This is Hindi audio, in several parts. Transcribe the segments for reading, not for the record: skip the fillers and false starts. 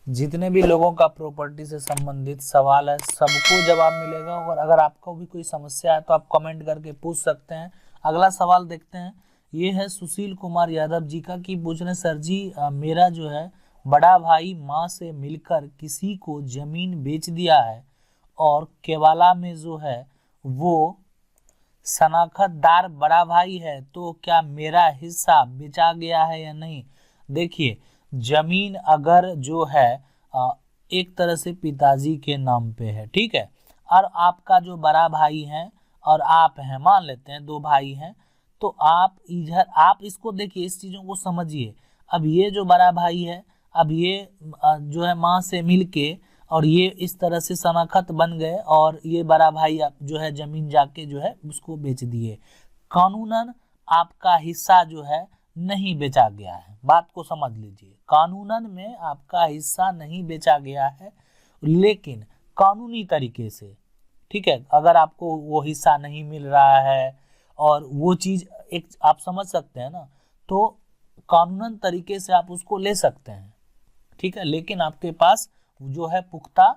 जितने भी लोगों का प्रॉपर्टी से संबंधित सवाल है सबको जवाब मिलेगा, और अगर आपको भी कोई समस्या है तो आप कमेंट करके पूछ सकते हैं। अगला सवाल देखते हैं। ये है सुशील कुमार यादव जी का, कि पूछ रहे सर जी मेरा जो है बड़ा भाई माँ से मिलकर किसी को जमीन बेच दिया है, और केवाला में जो है वो शनाख्तदार बड़ा भाई है, तो क्या मेरा हिस्सा बेचा गया है या नहीं। देखिए, जमीन अगर जो है एक तरह से पिताजी के नाम पे है, ठीक है, और आपका जो बड़ा भाई है और आप हैं, मान लेते हैं 2 भाई हैं, तो आप इधर आप इसको देखिए, इस चीजों को समझिए। अब ये जो बड़ा भाई है, अब ये जो है माँ से मिलके और ये इस तरह से शनाख्त बन गए, और ये बड़ा भाई जो है जमीन जाके जो है उसको बेच दिए। कानूनन आपका हिस्सा जो है नहीं बेचा गया है, बात को समझ लीजिए। कानूनन में आपका हिस्सा नहीं बेचा गया है, लेकिन कानूनी तरीके से, ठीक है, अगर आपको वो हिस्सा नहीं मिल रहा है और वो चीज एक आप समझ सकते हैं ना, तो कानूनन तरीके से आप उसको ले सकते हैं, ठीक है, लेकिन आपके पास जो है पुख्ता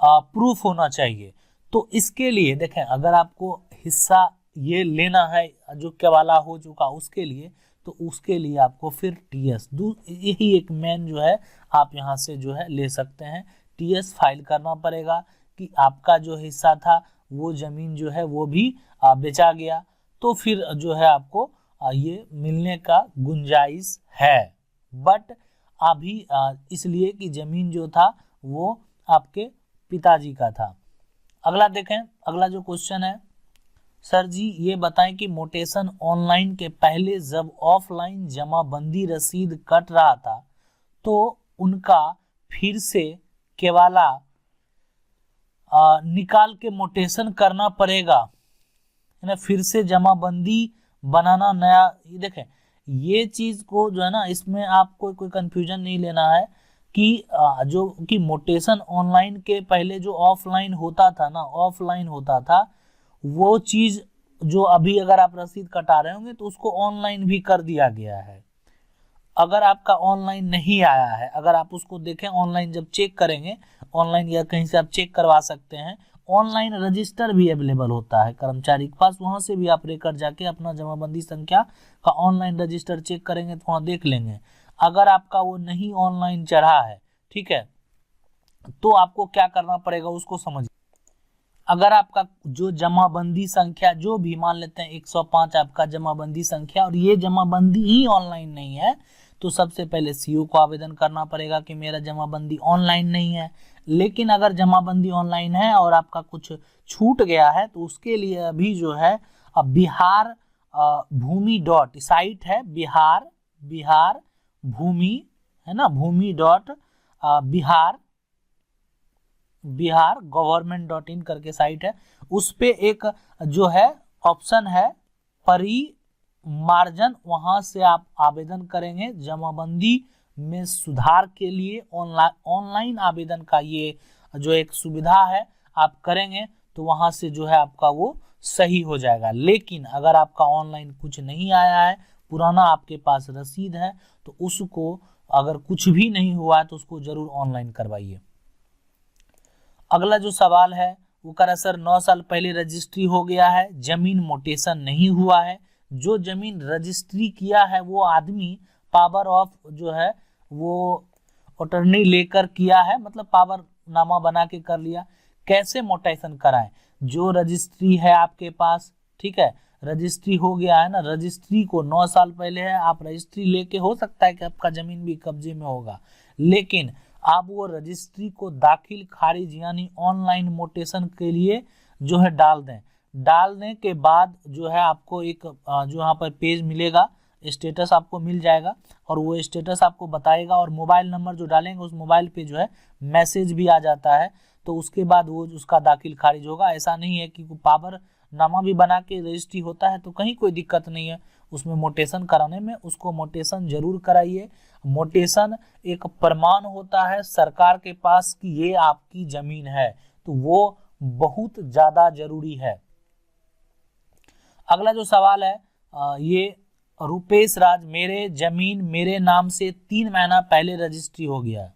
प्रूफ होना चाहिए। तो इसके लिए देखें, अगर आपको हिस्सा ये लेना है जो केवाला हो चुका उसके लिए, तो उसके लिए आपको फिर टीएस यही एक मेन जो है आप यहाँ से जो है ले सकते हैं। टीएस फाइल करना पड़ेगा कि आपका जो हिस्सा था वो जमीन जो है वो भी बेचा गया, तो फिर जो है आपको ये मिलने का गुंजाइश है। बट अभी इसलिए कि जमीन जो था वो आपके पिताजी का था। अगला देखें, अगला जो क्वेश्चन है, सर जी ये बताएं कि मोटेशन ऑनलाइन के पहले जब ऑफलाइन जमाबंदी रसीद कट रहा था तो उनका फिर से केवाला निकाल के मोटेशन करना पड़ेगा, है ना, फिर से जमाबंदी बनाना नया। ये देखें, ये चीज को जो है ना, इसमें आपको कोई कंफ्यूजन नहीं लेना है कि जो कि मोटेशन ऑनलाइन के पहले जो ऑफलाइन होता था ना, ऑफलाइन होता था, वो चीज जो अभी अगर आप रसीद कटा रहे होंगे तो उसको ऑनलाइन भी कर दिया गया है। अगर आपका ऑनलाइन नहीं आया है, अगर आप उसको देखें ऑनलाइन जब चेक करेंगे, ऑनलाइन या कहीं से आप चेक करवा सकते हैं, ऑनलाइन रजिस्टर भी अवेलेबल होता है कर्मचारी के पास, वहां से भी आप लेकर जाके अपना जमाबंदी संख्या का ऑनलाइन रजिस्टर चेक करेंगे तो वहां देख लेंगे। अगर आपका वो नहीं ऑनलाइन चढ़ा है, ठीक है, तो आपको क्या करना पड़ेगा उसको समझिए। अगर आपका जो जमाबंदी संख्या जो भी मान लेते हैं 105 आपका जमाबंदी संख्या, और ये जमाबंदी ही ऑनलाइन नहीं है, तो सबसे पहले सीओ को आवेदन करना पड़ेगा कि मेरा जमाबंदी ऑनलाइन नहीं है। लेकिन अगर जमाबंदी ऑनलाइन है और आपका कुछ छूट गया है, तो उसके लिए अभी जो है बिहार भूमि डॉट साइट है, बिहार भूमि, है ना, भूमि डॉट बिहार गवर्नमेंट.in करके साइट है, उस पे एक जो है ऑप्शन है परिमार्जन, वहां से आप आवेदन करेंगे जमाबंदी में सुधार के लिए। ऑनलाइन आवेदन का ये जो एक सुविधा है आप करेंगे तो वहां से जो है आपका वो सही हो जाएगा। लेकिन अगर आपका ऑनलाइन कुछ नहीं आया है, पुराना आपके पास रसीद है, तो उसको अगर कुछ भी नहीं हुआ है तो उसको जरूर ऑनलाइन करवाइए। अगला जो सवाल है वो कह रहा है सर 9 साल पहले रजिस्ट्री हो गया है, जमीन मोटेशन नहीं हुआ है, जो जमीन रजिस्ट्री किया है वो आदमी पावर ऑफ जो है वो अटर्नी लेकर किया है, मतलब पावर नामा बना के कर लिया, कैसे मोटेशन कराएं। जो रजिस्ट्री है आपके पास, ठीक है, रजिस्ट्री हो गया है ना, रजिस्ट्री को 9 साल पहले है, आप रजिस्ट्री लेके हो सकता है कि आपका जमीन भी कब्जे में होगा, लेकिन आप वो रजिस्ट्री को दाखिल खारिज यानी ऑनलाइन मोटेशन के लिए जो है डाल दें। डालने के बाद जो है आपको एक जो यहाँ पर पेज मिलेगा, स्टेटस आपको मिल जाएगा, और वो स्टेटस आपको बताएगा, और मोबाइल नंबर जो डालेंगे उस मोबाइल पे जो है मैसेज भी आ जाता है, तो उसके बाद वो उसका दाखिल खारिज होगा। ऐसा नहीं है कि पावर नामा भी बना के रजिस्ट्री होता है तो कहीं कोई दिक्कत नहीं है उसमें मोटेशन कराने में, उसको मोटेशन जरूर कराइए। मोटेशन एक प्रमाण होता है सरकार के पास कि ये आपकी जमीन है, तो वो बहुत ज्यादा जरूरी है। अगला जो सवाल है ये रुपेश राज, मेरे जमीन मेरे नाम से 3 महीना पहले रजिस्ट्री हो गया है,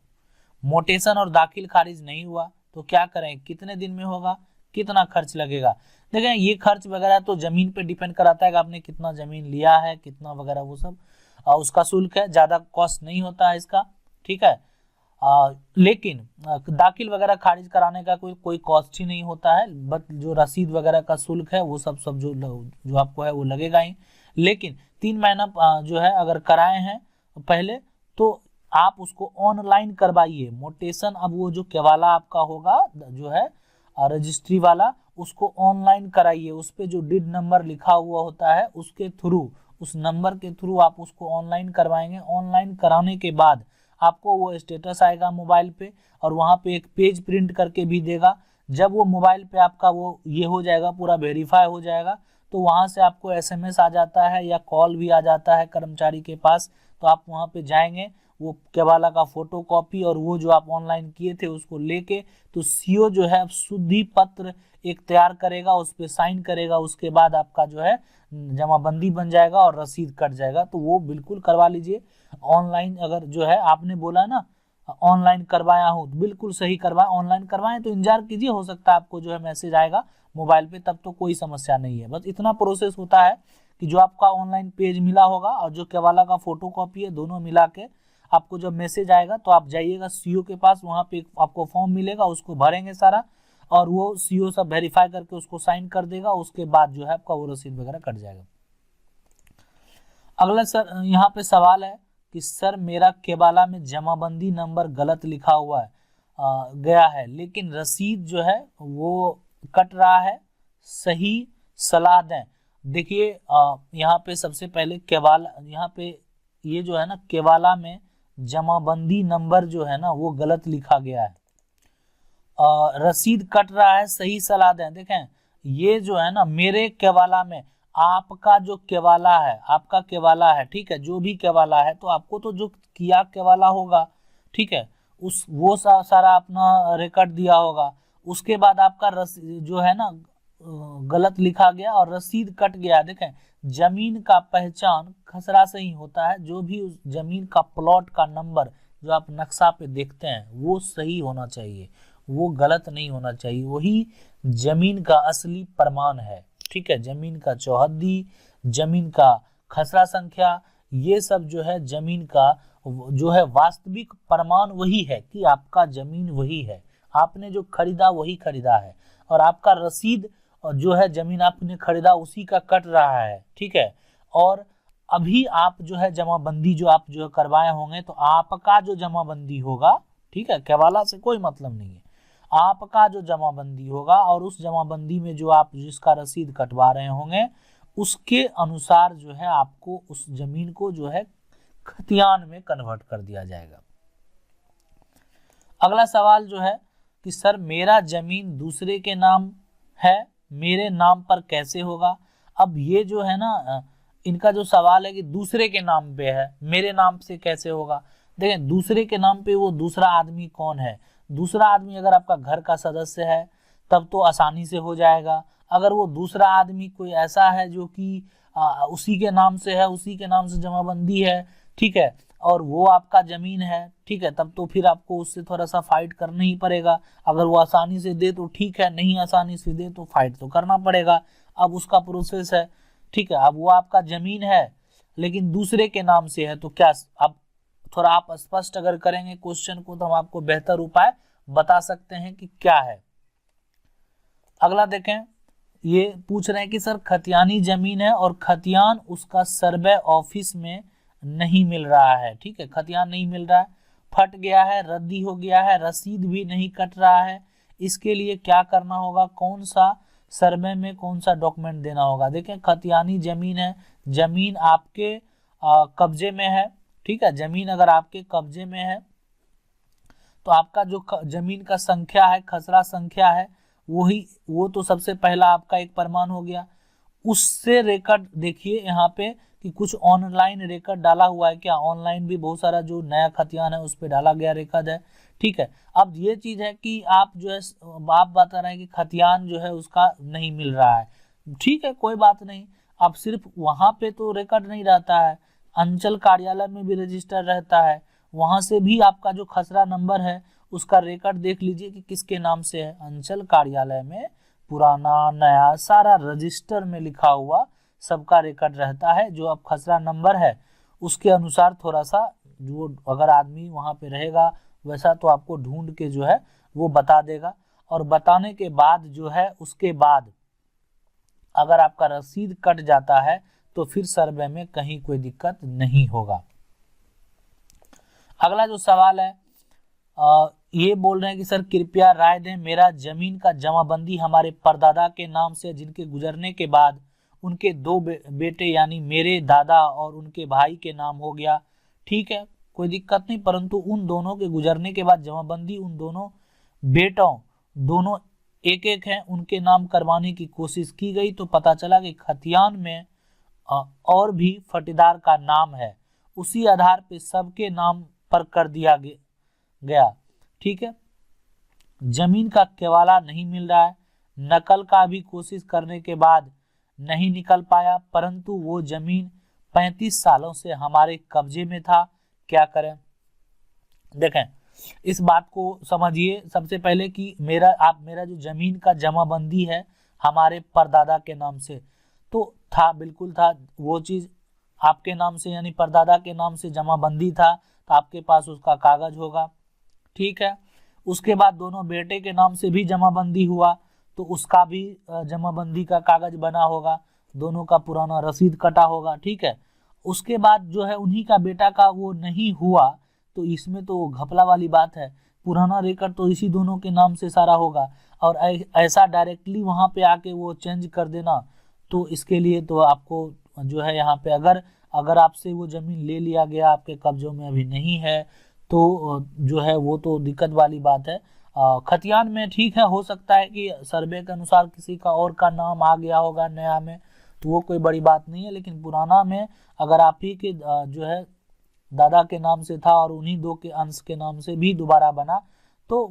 मोटेशन और दाखिल खारिज नहीं हुआ, तो क्या करें, कितने दिन में होगा, कितना खर्च लगेगा। देखें ये खर्च वगैरह तो जमीन पे डिपेंड कराता है कि आपने कितना जमीन लिया है, कितना वगैरह वो सब उसका शुल्क है, ज्यादा कॉस्ट नहीं होता है इसका, ठीक है। लेकिन दाखिल वगैरह खारिज कराने का कोई कॉस्ट ही नहीं होता है, बट जो रसीद वगैरह का शुल्क है वो सब जो आपको है वो लगेगा ही। लेकिन 3 महीना जो है अगर कराए हैं पहले, तो आप उसको ऑनलाइन करवाइए मोटेशन। अब वो जो केवाला आपका होगा जो है रजिस्ट्री वाला, उसको ऑनलाइन कराइए, उस पे जो डिड नंबर लिखा हुआ होता है उसके थ्रू, उस नंबर के थ्रू आप उसको ऑनलाइन करवाएंगे। ऑनलाइन कराने के बाद आपको वो स्टेटस आएगा मोबाइल पे, और वहाँ पे एक पेज प्रिंट करके भी देगा। जब वो मोबाइल पे आपका वो ये हो जाएगा, पूरा वेरीफाई हो जाएगा, तो वहाँ से आपको SMS आ जाता है या कॉल भी आ जाता है कर्मचारी के पास, तो आप वहाँ पे जाएंगे, वो केवाला का फोटो कॉपी और वो जो आप ऑनलाइन किए थे उसको लेके, तो CO जो है शुद्धि पत्र एक तैयार करेगा, उस पर साइन करेगा, उसके बाद आपका जो है जमाबंदी बन जाएगा और रसीद कट जाएगा। तो वो बिल्कुल करवा लीजिए ऑनलाइन। अगर जो है आपने बोला ना ऑनलाइन करवाया हूँ, बिल्कुल सही करवाएं, ऑनलाइन करवाएं, तो इंतजार कीजिए, हो सकता है आपको जो है मैसेज आएगा मोबाइल पे, तब तो कोई समस्या नहीं है। बस इतना प्रोसेस होता है कि जो आपका ऑनलाइन पेज मिला होगा और जो केवाला का फोटो कॉपी है, दोनों मिला के आपको जब मैसेज आएगा तो आप जाइएगा CO के पास, वहाँ पे आपको फॉर्म मिलेगा, उसको भरेंगे सारा, और वो CO सब वेरीफाई करके उसको साइन कर देगा, उसके बाद जो है आपका वो रसीद वगैरह कट जाएगा। अगला सर यहाँ पे सवाल है कि सर मेरा केवाला में जमाबंदी नंबर गलत लिखा हुआ है गया है, लेकिन रसीद जो है वो कट रहा है, सही सलाह दें। देखिए यहाँ पे सबसे पहले केवाला, यहाँ पे ये जो है ना केवाला में जमाबंदी नंबर जो है ना वो गलत लिखा गया है, रसीद कट रहा है, सही सलाह दें। देखें ये जो है ना मेरे केवाला में, आपका जो केवाला है, आपका केवाला है, ठीक है, जो भी केवाला है, तो आपको तो जो किया केवाला होगा, ठीक है, उस वो सारा अपना रिकॉर्ड दिया होगा, उसके बाद आपका जो है ना गलत लिखा गया और रसीद कट गया। देखें जमीन का पहचान खसरा से ही होता है, जो भी उस जमीन का प्लॉट का नंबर जो आप नक्शा पे देखते हैं वो सही होना चाहिए, वो गलत नहीं होना चाहिए, वही जमीन का असली प्रमाण है, ठीक है। जमीन का चौहद्दी, जमीन का खसरा संख्या, ये सब जो है जमीन का जो है वास्तविक प्रमाण वही है कि आपका जमीन वही है, आपने जो खरीदा वही खरीदा है, और आपका रसीद जो है जमीन आपने खरीदा उसी का कट रहा है, ठीक है। और अभी आप जो है जमाबंदी जो आप जो करवाए होंगे, तो आपका जो जमाबंदी होगा, ठीक है, केवाला से कोई मतलब नहीं है, आपका जो जमाबंदी होगा और उस जमाबंदी में जो आप जिसका रसीद कटवा रहे होंगे उसके अनुसार जो है आपको उस जमीन को जो है खतियान में कन्वर्ट कर दिया जाएगा। अगला सवाल जो है कि सर मेरा जमीन दूसरे के नाम है, मेरे नाम पर कैसे होगा। अब ये जो है ना इनका जो सवाल है कि दूसरे के नाम पे है, मेरे नाम से कैसे होगा। देखें दूसरे के नाम पे वो दूसरा आदमी कौन है, दूसरा आदमी अगर आपका घर का सदस्य है तब तो आसानी से हो जाएगा। अगर वो दूसरा आदमी कोई ऐसा है जो कि उसी के नाम से है, उसी के नाम से जमाबंदी है, ठीक है, और वो आपका जमीन है, ठीक है, तब तो फिर आपको उससे थोड़ा सा फाइट करना ही पड़ेगा। अगर वो आसानी से दे तो ठीक है, नहीं आसानी से दे तो फाइट तो करना पड़ेगा। अब उसका प्रोसेस है, ठीक है। अब वो आपका जमीन है लेकिन दूसरे के नाम से है, तो क्या, अब थोड़ा आप स्पष्ट अगर करेंगे क्वेश्चन को तो हम आपको बेहतर उपाय बता सकते हैं कि क्या है। अगला देखें, ये पूछ रहे हैं कि सर खतियानी जमीन है और खतियान उसका सर्वे ऑफिस में नहीं मिल रहा है, ठीक है, खतियान नहीं मिल रहा है, फट गया है, रद्दी हो गया है, रसीद भी नहीं कट रहा है, इसके लिए क्या करना होगा, कौन सा सर्वे में कौन सा डॉक्यूमेंट देना होगा। देखें खतियानी जमीन है, जमीन आपके कब्जे में है, ठीक है, जमीन अगर आपके कब्जे में है तो आपका जो जमीन का संख्या है, खसरा संख्या है, वो तो सबसे पहला आपका एक प्रमाण हो गया। उससे रिकॉर्ड देखिए यहाँ पे कि कुछ ऑनलाइन रिकॉर्ड डाला हुआ है क्या, ऑनलाइन भी बहुत सारा जो नया खतियान है उस पर डाला गया रिकॉर्ड है, ठीक है। अब ये चीज है कि आप जो है आप बता रहे हैं कि खतियान जो है उसका नहीं मिल रहा है, ठीक है, कोई बात नहीं, अब सिर्फ वहां पे तो रिकॉर्ड नहीं रहता है, अंचल कार्यालय में भी रजिस्टर रहता है, वहां से भी आपका जो खसरा नंबर है उसका रिकॉर्ड देख लीजिए कि किसके नाम से है। अंचल कार्यालय में पुराना नया सारा रजिस्टर में लिखा हुआ सबका रिकॉर्ड रहता है। जो अब खसरा नंबर है उसके अनुसार थोड़ा सा जो अगर आदमी वहां पे रहेगा वैसा तो आपको ढूंढ के जो है वो बता देगा, और बताने के बाद जो है उसके बाद अगर आपका रसीद कट जाता है तो फिर सर्वे में कहीं कोई दिक्कत नहीं होगा। अगला जो सवाल है ये बोल रहे हैं कि सर कृपया राय दें, मेरा जमीन का जमाबंदी हमारे परदादा के नाम से, जिनके गुजरने के बाद उनके दो बेटे यानी मेरे दादा और उनके भाई के नाम हो गया। ठीक है, कोई दिक्कत नहीं, परंतु उन दोनों के गुजरने के बाद जमाबंदी उन दोनों बेटों दोनों एक एक हैं उनके नाम करवाने की कोशिश की गई तो पता चला कि खतियान में और भी फटेदार का नाम है, उसी आधार पे सबके नाम पर कर दिया गया। ठीक है, जमीन का केवाला नहीं मिल रहा है, नकल का भी कोशिश करने के बाद नहीं निकल पाया, परंतु वो जमीन 35 सालों से हमारे कब्जे में था, क्या करें। देखें इस बात को समझिए सबसे पहले कि मेरा जो जमीन का जमाबंदी है हमारे परदादा के नाम से तो था, बिल्कुल था, वो चीज आपके नाम से यानी परदादा के नाम से जमाबंदी था तो आपके पास उसका कागज होगा। ठीक है, उसके बाद दोनों बेटे के नाम से भी जमाबंदी हुआ तो उसका भी जमाबंदी का कागज बना होगा, दोनों का पुराना रसीद कटा होगा। ठीक है, उसके बाद जो है उन्हीं का बेटा का वो नहीं हुआ तो इसमें तो घपला वाली बात है, पुराना रिकॉर्ड तो इसी दोनों के नाम से सारा होगा और ऐसा डायरेक्टली वहां पे आके वो चेंज कर देना तो इसके लिए तो आपको जो है यहाँ पे अगर आपसे वो जमीन ले लिया गया आपके कब्जों में अभी नहीं है तो जो है वो तो दिक्कत वाली बात है। खतियान में ठीक है, हो सकता है कि सर्वे के अनुसार किसी का और का नाम आ गया होगा नया में तो वो कोई बड़ी बात नहीं है, लेकिन पुराना में अगर आप ही के जो है दादा के नाम से था और उन्हीं दो के अंश के नाम से भी दोबारा बना तो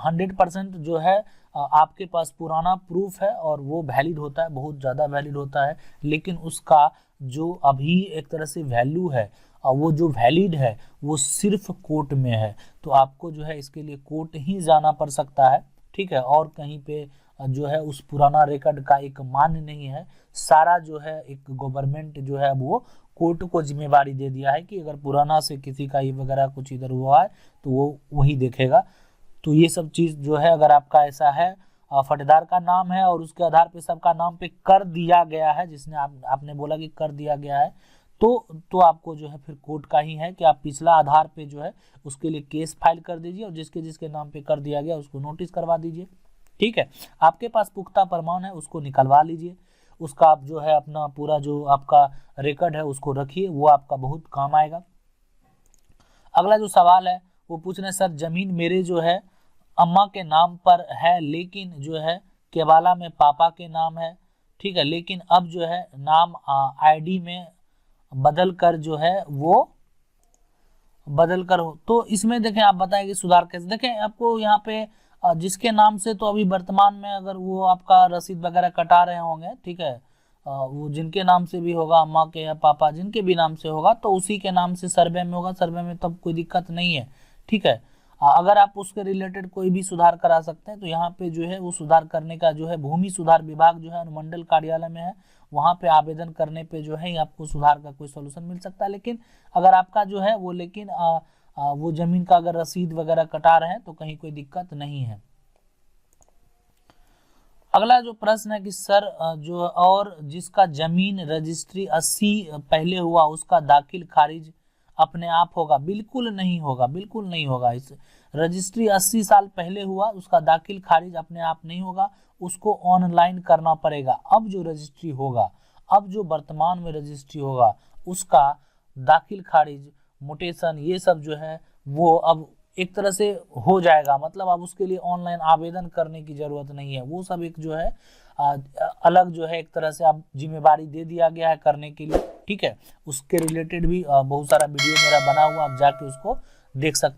100% जो है आपके पास पुराना प्रूफ है और वो वैलिड होता है, बहुत ज़्यादा वैलिड होता है, लेकिन उसका जो अभी एक तरह से वैल्यू है वो जो वैलिड है वो सिर्फ कोर्ट में है, तो आपको जो है इसके लिए कोर्ट ही जाना पड़ सकता है। ठीक है, और कहीं पे जो है उस पुराना रिकॉर्ड का एक मान्य नहीं है, सारा जो है एक गवर्नमेंट जो है वो कोर्ट को जिम्मेवारी दे दिया है कि अगर पुराना से किसी का ये वगैरह कुछ इधर हुआ है तो वो वही देखेगा। तो ये सब चीज़ जो है अगर आपका ऐसा है फटेदार का नाम है और उसके आधार पे सबका नाम पे कर दिया गया है, जिसने आपने बोला कि कर दिया गया है तो आपको जो है फिर कोर्ट का ही है कि आप पिछला आधार पे जो है उसके लिए केस फाइल कर दीजिए और जिसके जिसके नाम पे कर दिया गया उसको नोटिस करवा दीजिए। ठीक है, आपके पास पुख्ता प्रमाण है उसको निकलवा लीजिए, उसका आप जो है अपना पूरा जो आपका रिकॉर्ड है उसको रखिए, वो आपका बहुत काम आएगा। अगला जो सवाल है वो पूछ रहे हैं सर जमीन मेरे जो है अम्मा के नाम पर है लेकिन जो है केवाला में पापा के नाम है। ठीक है, लेकिन अब जो है नाम आईडी में बदल कर जो है वो बदल कर हो, तो इसमें देखें आप बताएंगे सुधार कैसे। देखें आपको यहाँ पे जिसके नाम से तो अभी वर्तमान में अगर वो आपका रसीद वगैरह कटा रहे होंगे, ठीक है, वो जिनके नाम से भी होगा अम्मा के या पापा जिनके भी नाम से होगा तो उसी के नाम से सर्वे में होगा, सर्वे में तब कोई दिक्कत नहीं है। ठीक है, अगर आप उसके रिलेटेड कोई भी सुधार करा सकते हैं तो यहाँ पे जो है वो सुधार करने का जो है भूमि सुधार विभाग जो है अनुमंडल कार्यालय में है, वहाँ पे आवेदन करने पे जो है आपको सुधार का कोई सोल्यूशन मिल सकता है। लेकिन अगर आपका जो है वो लेकिन वो जमीन का अगर रसीद वगैरह कटा रहे हैं तो कहीं कोई दिक्कत नहीं है। अगला जो प्रश्न है कि सर जो और जिसका जमीन रजिस्ट्री 80 पहले हुआ उसका दाखिल खारिज अपने आप होगा? बिल्कुल नहीं होगा, बिल्कुल नहीं होगा। इस रजिस्ट्री 80 साल पहले हुआ उसका दाखिल खारिज अपने आप नहीं होगा, उसको ऑनलाइन करना पड़ेगा। अब जो रजिस्ट्री होगा, अब जो वर्तमान में रजिस्ट्री होगा उसका दाखिल खारिज मोटेशन ये सब जो है वो अब एक तरह से हो जाएगा, मतलब अब उसके लिए ऑनलाइन आवेदन करने की जरूरत नहीं है, वो सब एक जो है अलग जो है एक तरह से अब जिम्मेवारी दे दिया गया है करने के लिए। ठीक है, उसके रिलेटेड भी बहुत सारा वीडियो मेरा बना हुआ, आप जाके उसको देख सकते हैं।